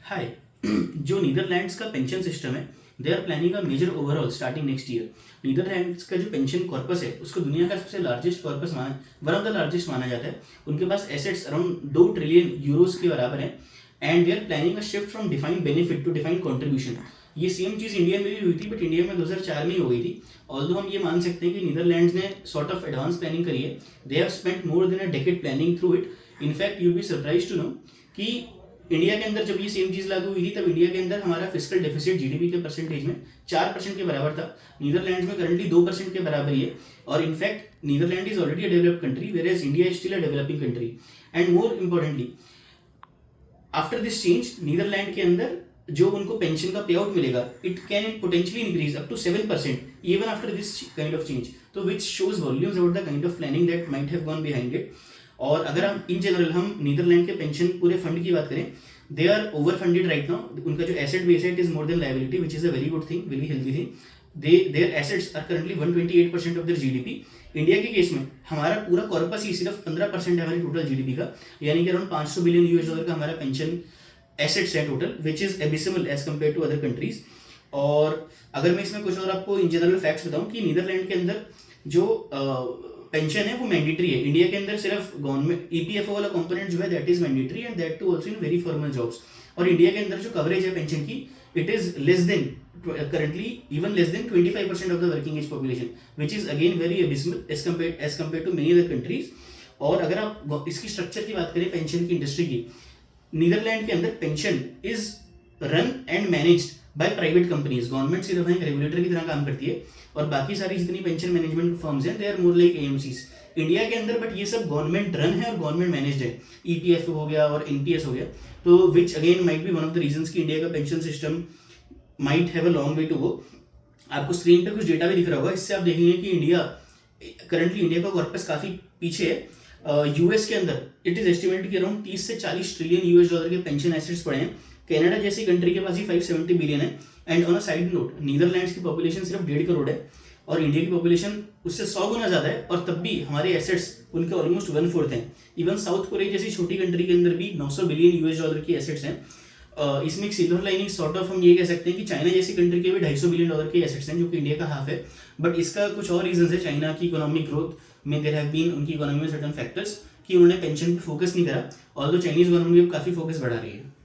हाय। जो नीदरलैंड्स का pension system है, they are planning a major overall starting next year. Netherlands का जो पेंशन कॉर्पस है उसको दुनिया का सबसे लार्जेस्ट कॉर्पस माना, वन ऑफ द लार्जेस्ट माना जाता है। उनके पास एसेट्स अराउंड 2 ट्रिलियन यूरोज के बराबर है and they are planning a shift from defined benefit to defined contribution. ये सेम चीज़ इंडिया में भी हुई थी, बट इंडिया में 2004 में ही हो गई थी। ऑल्दो हम ये मान सकते हैं कि नीदरलैंड्स ने सॉर्ट ऑफ एडवांस प्लानिंग करी है। They have spent more than a decade planning through it. In fact you be surprised to know कि इंडिया के अंदर जब ये सेम चीज लागू हुई थी तब इंडिया के अंदर हमारा फिस्कल डेफिसिट जीडीपी के परसेंटेज में 4% के बराबर था। नीदरलैंड्स में करंटली 2% के बराबर ही है। और in fact Netherland is already a developed country whereas India is still a developing country. And more importantly, after this change Netherland के अंदर जो उनको पेंशन का पे आउट मिलेगा, it can potentially increase up to 7% even after this kind of change. तो which shows volumes about the kind of planning that might have gone behind it. और अगर हम इन जनरल हम Netherlands के pension पूरे fund की बात करें, they are over funded right now. उनका जो एसेट बेस है it is more than liability, which is a very good thing, very healthy thing. Their assets are currently 128% of their GDP. India के case में हमारा पूरा corpus ही सिर्फ 15% है हमारी टोटल जीडीपी का, यानी कि अराउंड 500 बिलियन यूएस डॉलर का हमारा पेंशन एसेट्स है total, which is abysmal as compared to other countries. और अगर मैं इसमें कुछ और आपको इन जनरल फैक्ट्स बताऊं कि नीदरलैंड के अंदर जो पेंशन है वो मैंडेटरी है। इंडिया के अंदर सिर्फ गवर्नमेंट ईपीएफओ वाला कंपोनेंट जो है that is mandatory and that too also in very formal jobs. और इंडिया के अंदर जो कवरेज है पेंशन की, it is less than currently even less than 25% of the working age population, which is again very abysmal as compared to many other countries. और अगर आप इसकी स्ट्रक्चर की बात करें पेंशन की इंडस्ट्री की, नीदरलैंड के अंदर pension is run and managed by private companies. Government सिर्फ एक रेगुलेटर की तरह काम करती है और बाकी सारी जितनी पेंशन मैनेजमेंट फर्म्स हैं they are more like AMCs India के अंदर, बट ये सब गवर्नमेंट रन है और गवर्नमेंट मैनेज्ड है। ईपीएफओ हो गया और एनपीएस हो गया, तो which again might be one of the reasons कि इंडिया का pension system might have a long way to go. आपको स्क्रीन पे कुछ डेटा भी दिख रहा होगा, इससे आप देखेंगे कि इंडिया का कॉर्पस काफी पीछे है। यूएस के अंदर इट इज एस्टिमेटेड कि अराउंड 30 से 40 ट्रिलियन यूएस डॉलर के पेंशन एसेट्स पड़े हैं। कनाडा जैसी कंट्री के पास ही 570 बिलियन है। And on a side note, Netherlands की पॉपुलेशन सिर्फ 1.5 करोड़ है और इंडिया की पॉपुलेशन उससे 100 गुना ज्यादा है, और तब भी हमारे एसेट्स उनके ऑलमोस्ट 1/4 हैं। इवन साउथ कोरिया जैसी छोटी कंट्री के अंदर भी 900 बिलियन यूएस डॉलर की एसेट्स हैं। इसमें एक सिल्वर लाइनिंग सॉर्ट ऑफ हम ये कह सकते हैं कि चाइना जैसी कंट्री के भी 250 बिलियन डॉलर के एसेट्स हैं, जो कि इंडिया का हाफ है। बट इसका कुछ और रीजन है। चाइना की इकोनॉमिक ग्रोथ में देयर हैव बीन, उनकी इकोनॉमी में सर्टेन फैक्टर्स कि उन्होंने पेंशन पे फोकस नहीं करा, ऑल्दो चाइनीज गवर्नमेंट भी अब काफी फोकस बढ़ा रही है।